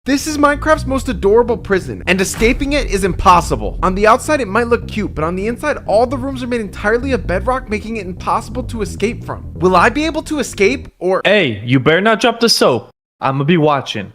This is Minecraft's most adorable prison, and escaping it is impossible. On the outside, it might look cute, but on the inside, all the rooms are made entirely of bedrock, making it impossible to escape from. Will I be able to escape, or— Hey, you better not drop the soap. I'ma be watching.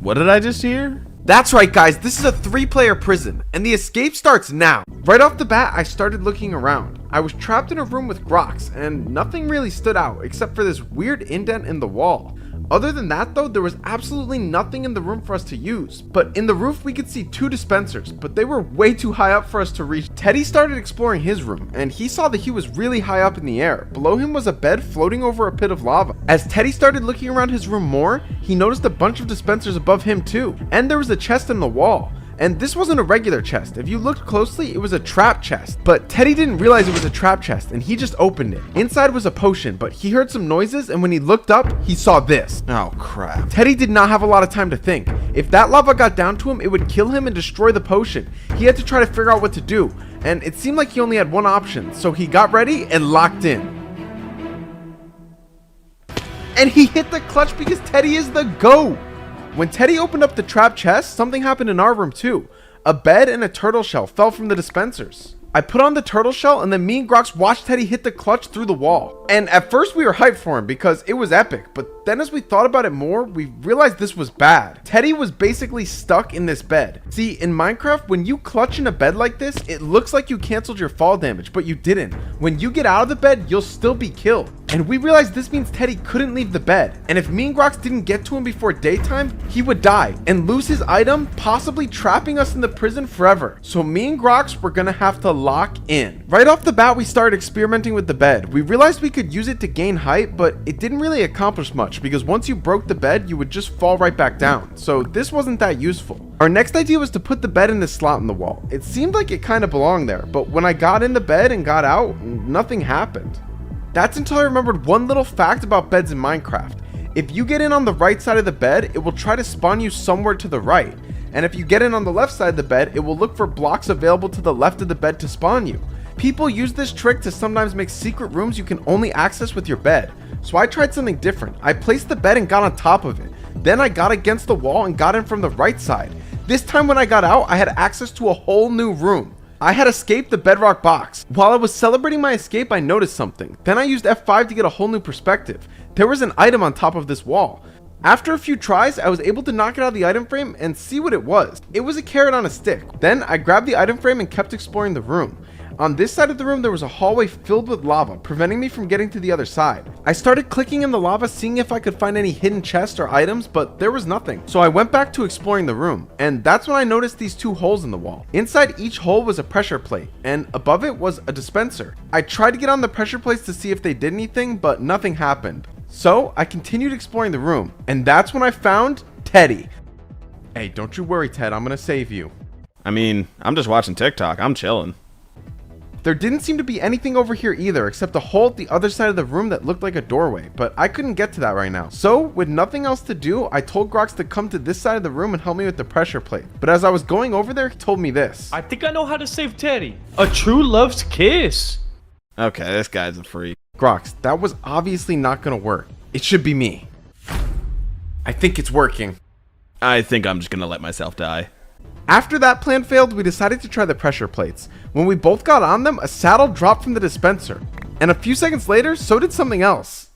What did I just hear? That's right, guys, this is a 3-player prison, and the escape starts now. Right off the bat, I started looking around. I was trapped in a room with rocks, and nothing really stood out except for this weird indent in the wall. Other than that though, there was absolutely nothing in the room for us to use. But in the roof we could see 2 dispensers, but they were way too high up for us to reach. Teddy started exploring his room, and he saw that he was really high up in the air. Below him was a bed floating over a pit of lava. As Teddy started looking around his room more, he noticed a bunch of dispensers above him too. And there was a chest in the wall. And this wasn't a regular chest. If you looked closely, it was a trap chest. But Teddy didn't realize it was a trap chest, and he just opened it. Inside was a potion, but he heard some noises, and when he looked up, he saw this. Oh crap. Teddy did not have a lot of time to think. If that lava got down to him, it would kill him and destroy the potion. He had to try to figure out what to do, and it seemed like he only had one option, so he got ready and locked in. And he hit the clutch because Teddy is the GOAT! When Teddy opened up the trap chest, something happened in our room too. A bed and a turtle shell fell from the dispensers. I put on the turtle shell, and then me and Grox watched Teddy hit the clutch through the wall. And at first we were hyped for him because it was epic, but then as we thought about it more, we realized this was bad. Teddy was basically stuck in this bed. See, in Minecraft, when you clutch in a bed like this, it looks like you canceled your fall damage, but you didn't. When you get out of the bed, you'll still be killed. And we realized this means Teddy couldn't leave the bed. And if me and Grox didn't get to him before daytime, he would die and lose his item, possibly trapping us in the prison forever. So me and Grox were gonna have to lock in. Right off the bat, we started experimenting with the bed. We realized we could use it to gain height, but it didn't really accomplish much because once you broke the bed, you would just fall right back down. So this wasn't that useful. Our next idea was to put the bed in this slot in the wall. It seemed like it kind of belonged there, but when I got in the bed and got out, nothing happened. That's until I remembered one little fact about beds in Minecraft. If you get in on the right side of the bed, it will try to spawn you somewhere to the right. And if you get in on the left side of the bed, it will look for blocks available to the left of the bed to spawn you. People use this trick to sometimes make secret rooms you can only access with your bed. So I tried something different. I placed the bed and got on top of it. Then I got against the wall and got in from the right side. This time when I got out, I had access to a whole new room. I had escaped the bedrock box. While I was celebrating my escape, I noticed something. Then I used F5 to get a whole new perspective. There was an item on top of this wall. After a few tries, I was able to knock it out of the item frame and see what it was. It was a carrot on a stick. Then I grabbed the item frame and kept exploring the room. On this side of the room, there was a hallway filled with lava, preventing me from getting to the other side. I started clicking in the lava, seeing if I could find any hidden chests or items, but there was nothing. So I went back to exploring the room, and that's when I noticed these 2 holes in the wall. Inside each hole was a pressure plate, and above it was a dispenser. I tried to get on the pressure plates to see if they did anything, but nothing happened. So I continued exploring the room, and that's when I found Teddy. Hey, don't you worry, Ted, I'm gonna save you. I mean, I'm just watching TikTok. I'm chilling. There didn't seem to be anything over here either, except a hole at the other side of the room that looked like a doorway, but I couldn't get to that right now. So, with nothing else to do, I told Grox to come to this side of the room and help me with the pressure plate. But as I was going over there, he told me this. I think I know how to save Teddy. A true love's kiss. Okay, this guy's a freak. Grox, that was obviously not gonna work. It should be me. I think it's working. I think I'm just gonna let myself die. After that plan failed, we decided to try the pressure plates. When we both got on them, a saddle dropped from the dispenser. And a few seconds later, so did something else.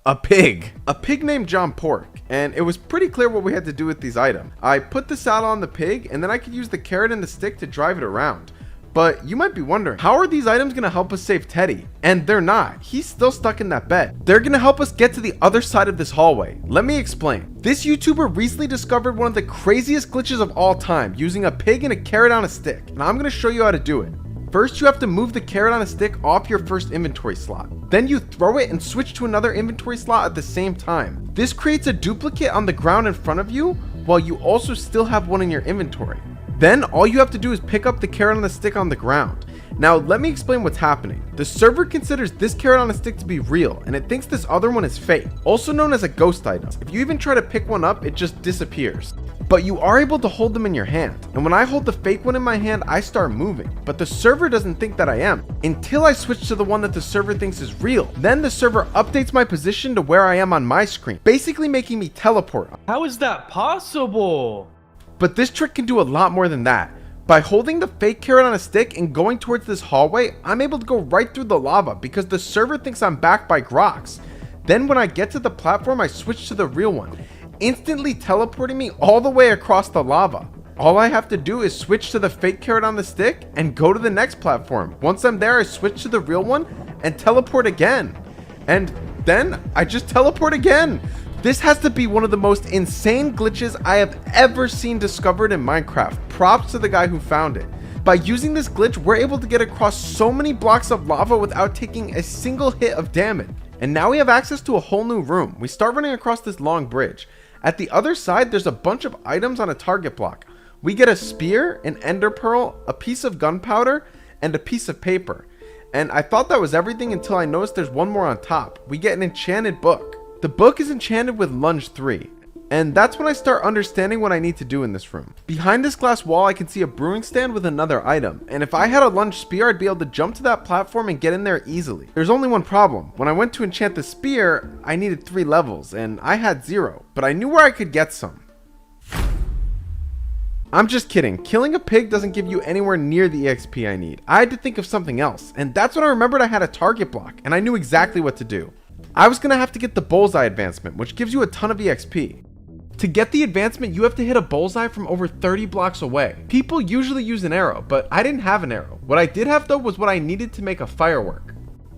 A pig. A pig named John Pork. And it was pretty clear what we had to do with these items. I put the saddle on the pig, and then I could use the carrot and the stick to drive it around. But you might be wondering, how are these items going to help us save Teddy? And they're not. He's still stuck in that bed. They're going to help us get to the other side of this hallway. Let me explain. This YouTuber recently discovered one of the craziest glitches of all time, using a pig and a carrot on a stick. And I'm going to show you how to do it. First, you have to move the carrot on a stick off your first inventory slot. Then you throw it and switch to another inventory slot at the same time. This creates a duplicate on the ground in front of you, while you also still have one in your inventory. Then all you have to do is pick up the carrot on the stick on the ground. Now let me explain what's happening. The server considers this carrot on a stick to be real, and it thinks this other one is fake, also known as a ghost item. If you even try to pick one up, it just disappears. But you are able to hold them in your hand, and when I hold the fake one in my hand, I start moving. But the server doesn't think that I am, until I switch to the one that the server thinks is real. Then the server updates my position to where I am on my screen, basically making me teleport. How is that possible? But this trick can do a lot more than that. By holding the fake carrot on a stick and going towards this hallway, I'm able to go right through the lava because the server thinks I'm backed by Grox. Then when I get to the platform, I switch to the real one, instantly teleporting me all the way across the lava. All I have to do is switch to the fake carrot on the stick and go to the next platform. Once I'm there, I switch to the real one and teleport again. And then I just teleport again. This has to be one of the most insane glitches I have ever seen discovered in Minecraft. Props to the guy who found it. By using this glitch, we're able to get across so many blocks of lava without taking a single hit of damage. And now we have access to a whole new room. We start running across this long bridge. At the other side, there's a bunch of items on a target block. We get a spear, an ender pearl, a piece of gunpowder, and a piece of paper. And I thought that was everything until I noticed there's one more on top. We get an enchanted book. The book is enchanted with lunge 3. And that's when I start understanding what I need to do in this room. Behind this glass wall, I can see a brewing stand with another item. And if I had a lunge spear, I'd be able to jump to that platform and get in there easily. There's only one problem. When I went to enchant the spear, I needed 3 levels and I had 0. But I knew where I could get some. I'm just kidding. Killing a pig doesn't give you anywhere near the EXP I need. I had to think of something else. And that's when I remembered I had a target block and I knew exactly what to do. I was going to have to get the bullseye advancement, which gives you a ton of EXP. To get the advancement, you have to hit a bullseye from over 30 blocks away. People usually use an arrow, but I didn't have an arrow. What I did have though was what I needed to make a firework.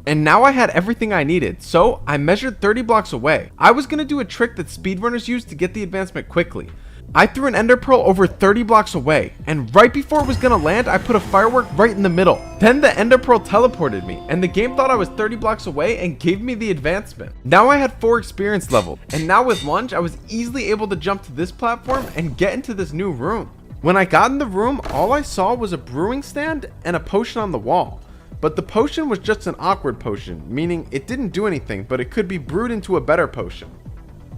And now I had everything I needed, so I measured 30 blocks away. I was going to do a trick that speedrunners use to get the advancement quickly. I threw an ender pearl over 30 blocks away, and right before it was going to land, I put a firework right in the middle. Then the ender pearl teleported me, and the game thought I was 30 blocks away and gave me the advancement. Now I had 4 experience levels, and now with lunge, I was easily able to jump to this platform and get into this new room. When I got in the room, all I saw was a brewing stand and a potion on the wall. But the potion was just an awkward potion, meaning it didn't do anything, but it could be brewed into a better potion.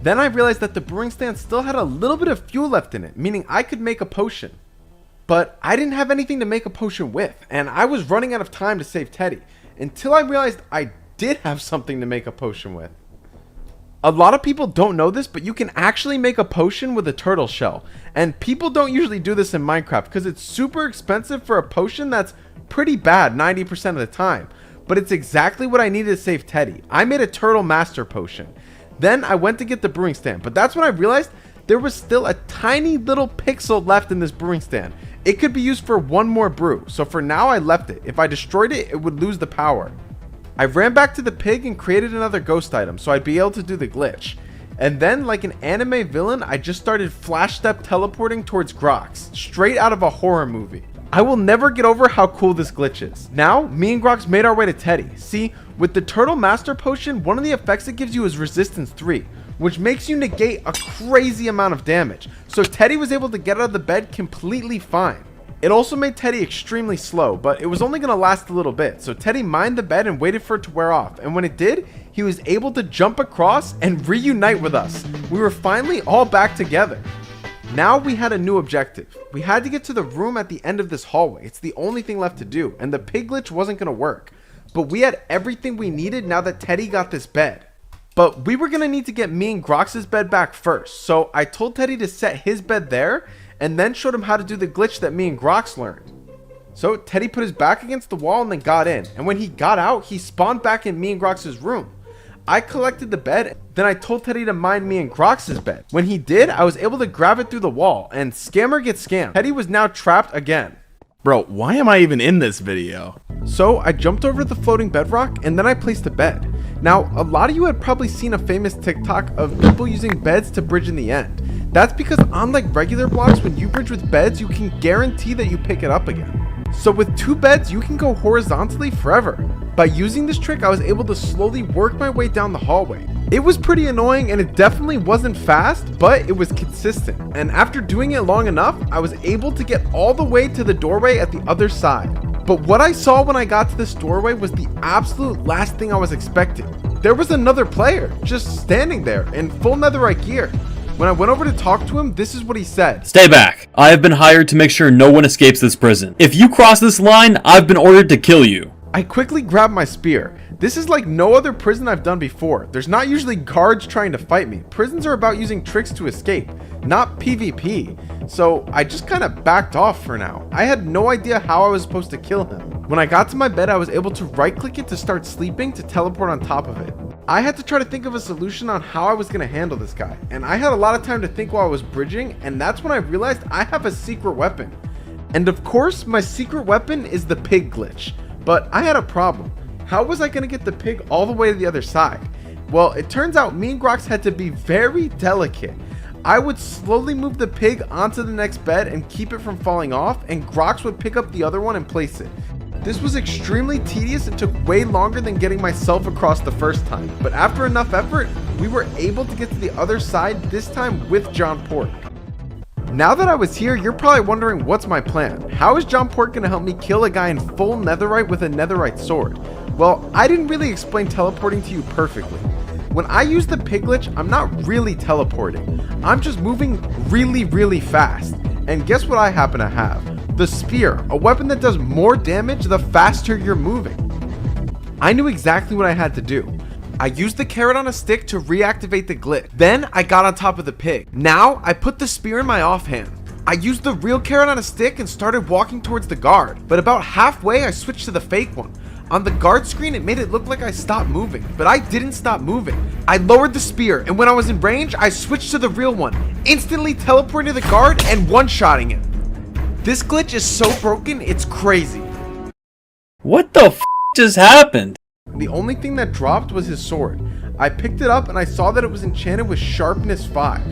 Then I realized that the brewing stand still had a little bit of fuel left in it, meaning I could make a potion. But I didn't have anything to make a potion with, and I was running out of time to save Teddy, until I realized I did have something to make a potion with. A lot of people don't know this, but you can actually make a potion with a turtle shell. And people don't usually do this in Minecraft because it's super expensive for a potion that's pretty bad 90% of the time. But it's exactly what I needed to save Teddy. I made a turtle master potion. Then I went to get the brewing stand, but that's when I realized there was still a tiny little pixel left in this brewing stand. It could be used for one more brew, so for now I left it. If I destroyed it, it would lose the power. I ran back to the pig and created another ghost item so I'd be able to do the glitch. And then, like an anime villain, I just started flash step teleporting towards Grox, straight out of a horror movie. I will never get over how cool this glitch is. Now, me and Grox made our way to Teddy. See, with the Turtle Master Potion, one of the effects it gives you is Resistance 3, which makes you negate a crazy amount of damage. So Teddy was able to get out of the bed completely fine. It also made Teddy extremely slow, but it was only going to last a little bit. So Teddy mined the bed and waited for it to wear off. And when it did, he was able to jump across and reunite with us. We were finally all back together. Now we had a new objective. We had to get to the room at the end of this hallway. It's the only thing left to do, and the pig glitch wasn't going to work. But we had everything we needed now that Teddy got this bed. But we were going to need to get me and Grox's bed back first. So I told Teddy to set his bed there, and then showed him how to do the glitch that me and Grox learned. So Teddy put his back against the wall and then got in. And when he got out, he spawned back in me and Grox's room. I collected the bed, then I told Teddy to mine me and Grox's bed. When he did, I was able to grab it through the wall, and scammer gets scammed. Teddy was now trapped again. Bro, why am I even in this video? So I jumped over the floating bedrock, and then I placed a bed. Now, a lot of you had probably seen a famous TikTok of people using beds to bridge in the end. That's because unlike regular blocks, when you bridge with beds, you can guarantee that you pick it up again. So with 2 beds, you can go horizontally forever. By using this trick, I was able to slowly work my way down the hallway. It was pretty annoying and it definitely wasn't fast, but it was consistent. And after doing it long enough, I was able to get all the way to the doorway at the other side. But what I saw when I got to this doorway was the absolute last thing I was expecting. There was another player just standing there in full netherite gear. When I went over to talk to him, this is what he said. Stay back. I have been hired to make sure no one escapes this prison. If you cross this line, I've been ordered to kill you. I quickly grabbed my spear. This is like no other prison I've done before. There's not usually guards trying to fight me. Prisons are about using tricks to escape, not PvP. So I just kind of backed off for now. I had no idea how I was supposed to kill him. When I got to my bed, I was able to right click it to start sleeping to teleport on top of it. I had to try to think of a solution on how I was going to handle this guy. And I had a lot of time to think while I was bridging, and that's when I realized I have a secret weapon. And of course, my secret weapon is the pig glitch. But I had a problem. How was I going to get the pig all the way to the other side? Well, it turns out me and Grox had to be very delicate. I would slowly move the pig onto the next bed and keep it from falling off, and Grox would pick up the other one and place it. This was extremely tedious and took way longer than getting myself across the first time. But after enough effort, we were able to get to the other side, this time with John Pork. Now that I was here, you're probably wondering what's my plan. How is John Pork gonna help me kill a guy in full netherite with a netherite sword? Well, I didn't really explain teleporting to you perfectly. When I use the pig glitch, I'm not really teleporting. I'm just moving really fast. And guess what I happen to have? The spear, a weapon that does more damage the faster you're moving. I knew exactly what I had to do. I used the carrot on a stick to reactivate the glitch. Then I got on top of the pig. Now I put the spear in my offhand. I used the real carrot on a stick and started walking towards the guard. But about halfway I switched to the fake one. On the guard screen it made it look like I stopped moving, but I didn't stop moving. I lowered the spear, and when I was in range I switched to the real one, instantly teleporting to the guard and one-shotting him. This glitch is so broken, it's crazy. What the f just happened? The only thing that dropped was his sword. I picked it up and I saw that it was enchanted with sharpness 5.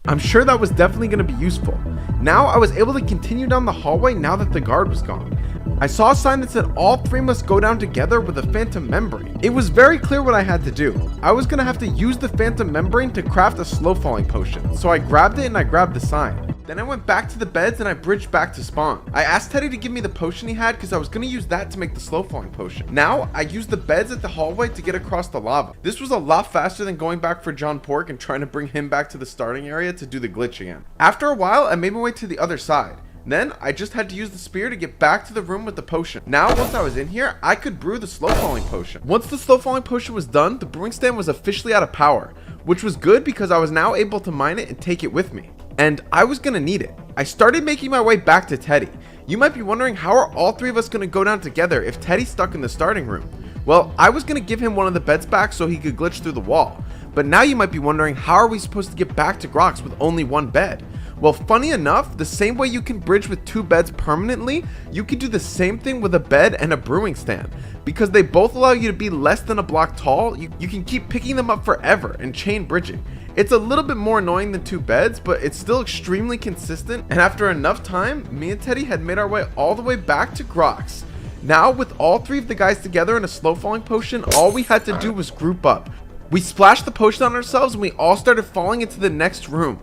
I'm sure that was definitely going to be useful. Now I was able to continue down the hallway now that the guard was gone. I saw a sign that said all three must go down together with a phantom membrane. It was very clear what I had to do. I was going to have to use the phantom membrane to craft a slow falling potion. So I grabbed it and I grabbed the sign. Then I went back to the beds and I bridged back to spawn. I asked Teddy to give me the potion he had because I was going to use that to make the slow falling potion. Now I used the beds at the hallway to get across the lava. This was a lot faster than going back for John Pork and trying to bring him back to the starting area to do the glitch again. After a while, I made my way to the other side. Then I just had to use the spear to get back to the room with the potion. Now once I was in here, I could brew the slow falling potion. Once the slow falling potion was done, the brewing stand was officially out of power, which was good because I was now able to mine it and take it with me. And I was gonna need it. I started making my way back to Teddy. You might be wondering, how are all three of us gonna go down together if Teddy's stuck in the starting room? Well, I was gonna give him one of the beds back so he could glitch through the wall. But now you might be wondering, how are we supposed to get back to Grox with only one bed? Well, funny enough, the same way you can bridge with 2 beds permanently, you can do the same thing with a bed and a brewing stand. Because they both allow you to be less than a block tall, you can keep picking them up forever and chain bridging. It's a little bit more annoying than 2 beds, but it's still extremely consistent, and after enough time, me and Teddy had made our way all the way back to Grox. Now, with all 3 of the guys together in a slow falling potion, all we had to do was group up. We splashed the potion on ourselves and we all started falling into the next room.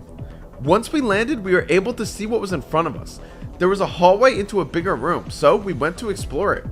Once we landed, we were able to see what was in front of us. There was a hallway into a bigger room, so we went to explore it.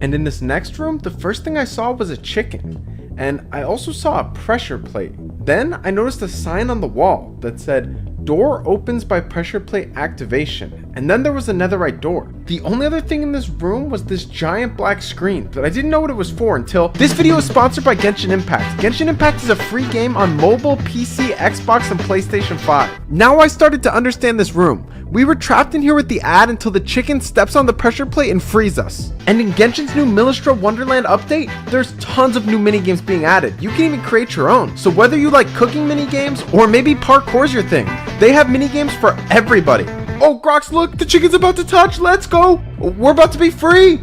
And in this next room, the first thing I saw was a chicken. And I also saw a pressure plate. Then I noticed a sign on the wall that said, "Door opens by pressure plate activation." And then there was a netherite door. The only other thing in this room was this giant black screen, but I didn't know what it was for until this video is sponsored by Genshin Impact. Genshin Impact is a free game on mobile, PC, Xbox, and PlayStation 5. Now I started to understand this room. We were trapped in here with the ad until the chicken steps on the pressure plate and frees us. And in Genshin's new Millistra Wonderland update, there's tons of new minigames being added. You can even create your own. So whether you like cooking minigames or maybe parkour's your thing, they have minigames for everybody. Oh, Grox, look, the chicken's about to touch. Let's go. We're about to be free.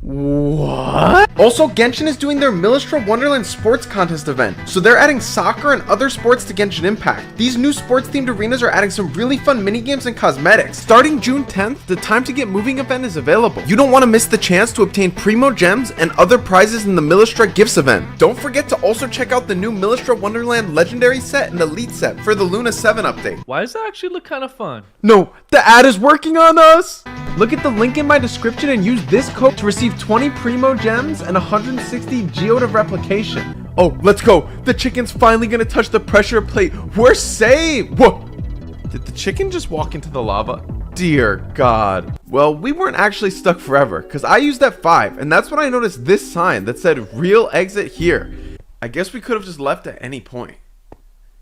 What? Also, Genshin is doing their Millistra Wonderland Sports Contest event, so they're adding soccer and other sports to Genshin Impact. These new sports-themed arenas are adding some really fun minigames and cosmetics. Starting June 10th, the Time to Get Moving event is available. You don't want to miss the chance to obtain Primo Gems and other prizes in the Millistra Gifts event. Don't forget to also check out the new Millistra Wonderland Legendary set and Elite set for the Luna 7 update. Why does that actually look kind of fun? No, the ad is working on us! Look at the link in my description and use this code to receive 20 Primo Gems and 160 Geode of Replication. Oh, let's go! The chicken's finally gonna touch the pressure plate. We're saved! Whoa! Did the chicken just walk into the lava? Dear God. Well, we weren't actually stuck forever, because I used F5, and that's when I noticed this sign that said real exit here. I guess we could have just left at any point.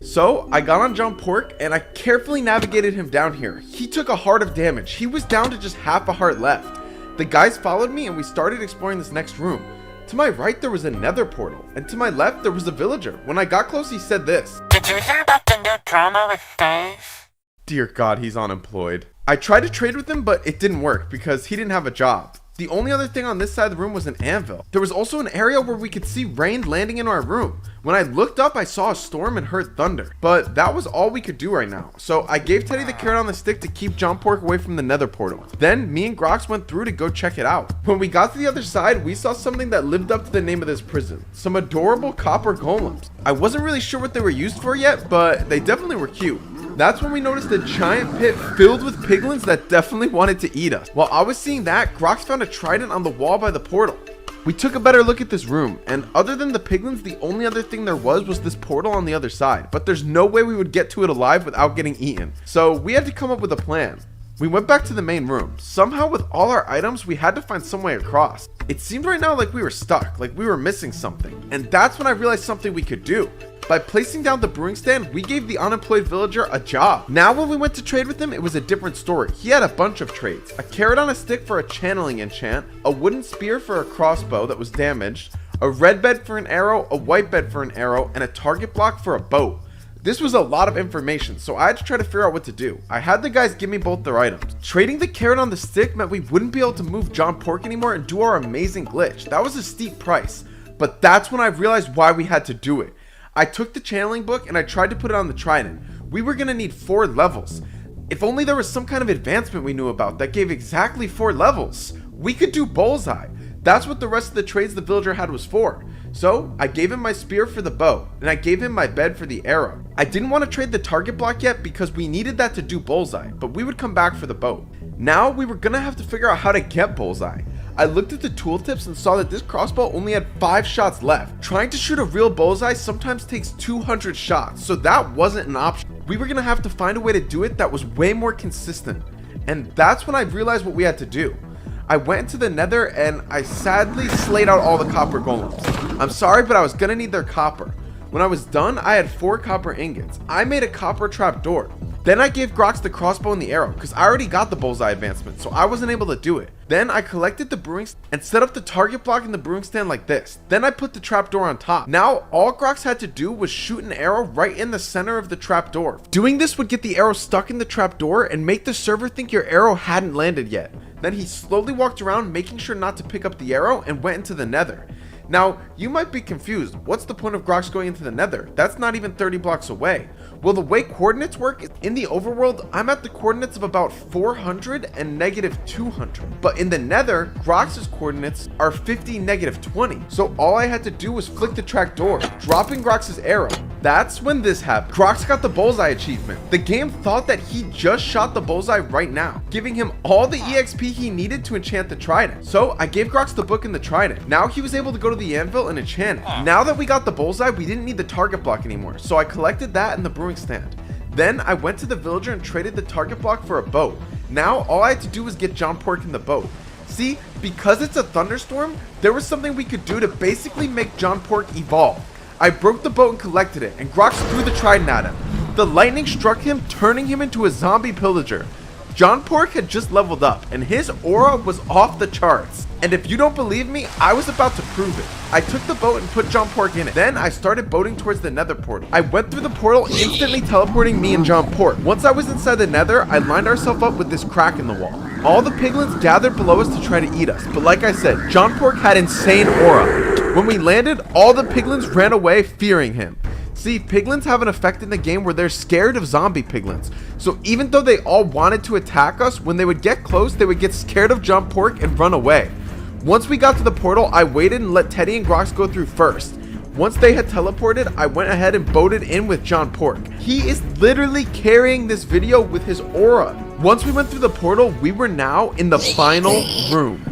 So, I got on John Pork, and I carefully navigated him down here. He took a heart of damage. He was down to just half a heart left. The guys followed me, and we started exploring this next room. To my right, there was a nether portal, and to my left, there was a villager. When I got close, he said this. Did you hear about the new drama with Dave? Dear God, he's unemployed. I tried to trade with him, but it didn't work because he didn't have a job. The only other thing on this side of the room was an anvil. There was also an area where we could see rain landing in our room. When I looked up, I saw a storm and heard thunder. But that was all we could do right now. So I gave Teddy the carrot on the stick to keep John Pork away from the nether portal. Then me and Grox went through to go check it out. When we got to the other side, we saw something that lived up to the name of this prison. Some adorable copper golems. I wasn't really sure what they were used for yet, but they definitely were cute. That's when we noticed a giant pit filled with piglins that definitely wanted to eat us. While I was seeing that, Grox found a trident on the wall by the portal. We took a better look at this room, and other than the piglins, the only other thing there was this portal on the other side. But there's no way we would get to it alive without getting eaten. So we had to come up with a plan. We went back to the main room. Somehow with all our items, we had to find some way across. It seemed right now like we were stuck, like we were missing something. And that's when I realized something we could do. By placing down the brewing stand, we gave the unemployed villager a job. Now when we went to trade with him, it was a different story. He had a bunch of trades. A carrot on a stick for a channeling enchant, a wooden spear for a crossbow that was damaged, a red bed for an arrow, a white bed for an arrow, and a target block for a bow. This was a lot of information, so I had to try to figure out what to do. I had the guys give me both their items. Trading the carrot on the stick meant we wouldn't be able to move John Pork anymore and do our amazing glitch. That was a steep price, but that's when I realized why we had to do it. I took the channeling book and I tried to put it on the trident. We were gonna need 4 levels. If only there was some kind of advancement we knew about that gave exactly 4 levels. We could do bullseye. That's what the rest of the trades the villager had was for. So I gave him my spear for the bow, and I gave him my bed for the arrow. I didn't want to trade the target block yet because we needed that to do bullseye, but we would come back for the bow. Now we were gonna have to figure out how to get bullseye. I looked at the tooltips and saw that this crossbow only had 5 shots left. Trying to shoot a real bullseye sometimes takes 200 shots, so that wasn't an option. We were gonna have to find a way to do it that was way more consistent. And that's when I realized what we had to do. I went into the nether and I sadly slayed out all the copper golems. I'm sorry, but I was gonna need their copper. When I was done, I had 4 copper ingots. I made a copper trap door. Then I gave Grox the crossbow and the arrow because I already got the bullseye advancement, so I wasn't able to do it. Then I collected the brewing and set up the target block in the brewing stand like this. Then I put the trapdoor on top. Now all Grox had to do was shoot an arrow right in the center of the trapdoor. Doing this would get the arrow stuck in the trapdoor and make the server think your arrow hadn't landed yet. Then he slowly walked around making sure not to pick up the arrow and went into the nether. Now, you might be confused. What's the point of Grox going into the nether? That's not even 30 blocks away. Well, the way coordinates work is in the overworld, I'm at the coordinates of about 400 and -200. But in the nether, Grox's coordinates are 50, -20. So all I had to do was flick the trapdoor, dropping Grox's arrow. That's when this happened. Grox got the bullseye achievement. The game thought that he just shot the bullseye right now, giving him all the EXP he needed to enchant the trident. So I gave Grox the book and the trident. Now he was able to go to the anvil and enchant it. Now that we got the bullseye, we didn't need the target block anymore. So I collected that in the brewing stand. Then I went to the villager and traded the target block for a bow. Now all I had to do was get John Pork in the boat. See, because it's a thunderstorm, there was something we could do to basically make John Pork evolve. I broke the boat and collected it, and Grox threw the trident at him. The lightning struck him, turning him into a zombie pillager. John Pork had just leveled up, and his aura was off the charts. And if you don't believe me, I was about to prove it. I took the boat and put John Pork in it. Then I started boating towards the nether portal. I went through the portal, instantly teleporting me and John Pork. Once I was inside the nether, I lined ourselves up with this crack in the wall. All the piglins gathered below us to try to eat us, but like I said, John Pork had insane aura. When we landed, all the piglins ran away, fearing him. See, piglins have an effect in the game where they're scared of zombie piglins. So even though they all wanted to attack us, when they would get close, they would get scared of John Pork and run away. Once we got to the portal, I waited and let Teddy and Grox go through first. Once they had teleported, I went ahead and boated in with John Pork. He is literally carrying this video with his aura. Once we went through the portal, we were now in the final room.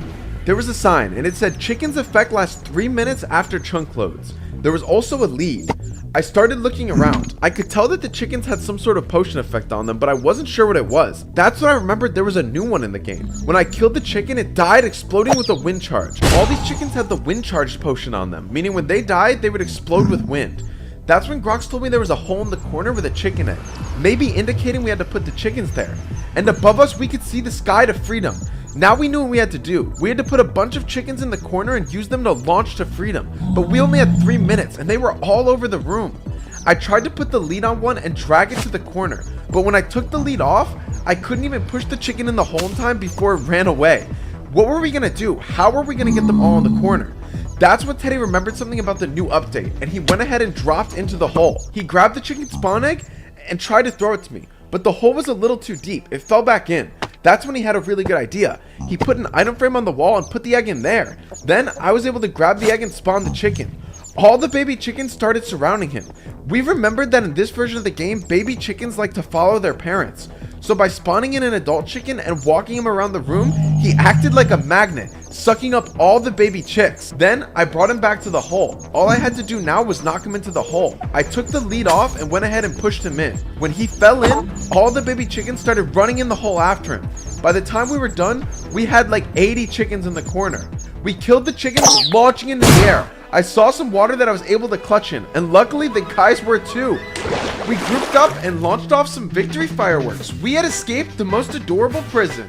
There was a sign, and it said chicken's effect lasts 3 minutes after chunk loads. There was also a lead. I started looking around. I could tell that the chickens had some sort of potion effect on them, but I wasn't sure what it was. That's when I remembered there was a new one in the game. When I killed the chicken, it died exploding with a wind charge. All these chickens had the wind charged potion on them, meaning when they died, they would explode with wind. That's when Grox told me there was a hole in the corner with a chicken egg, maybe indicating we had to put the chickens there. And above us, we could see the sky to freedom. Now we knew what we had to do. We had to put a bunch of chickens in the corner and use them to launch to freedom. But we only had 3 minutes and they were all over the room. I tried to put the lead on one and drag it to the corner. But when I took the lead off, I couldn't even push the chicken in the hole in time before it ran away. What were we gonna do? How were we gonna get them all in the corner? That's when Teddy remembered something about the new update, and he went ahead and dropped into the hole. He grabbed the chicken spawn egg and tried to throw it to me, but the hole was a little too deep. It fell back in. That's when he had a really good idea. He put an item frame on the wall and put the egg in there. Then I was able to grab the egg and spawn the chicken. All the baby chickens started surrounding him. We remembered that in this version of the game, baby chickens like to follow their parents. So by spawning in an adult chicken and walking him around the room, he acted like a magnet, sucking up all the baby chicks. Then I brought him back to the hole. All I had to do now was knock him into the hole. I took the lead off and went ahead and pushed him in. When he fell in, all the baby chickens started running in the hole after him. By the time we were done, we had like 80 chickens in the corner. We killed the chickens, launching into the air. I saw some water that I was able to clutch in, and luckily the guys were too. We grouped up and launched off some victory fireworks. We had escaped the most adorable prison.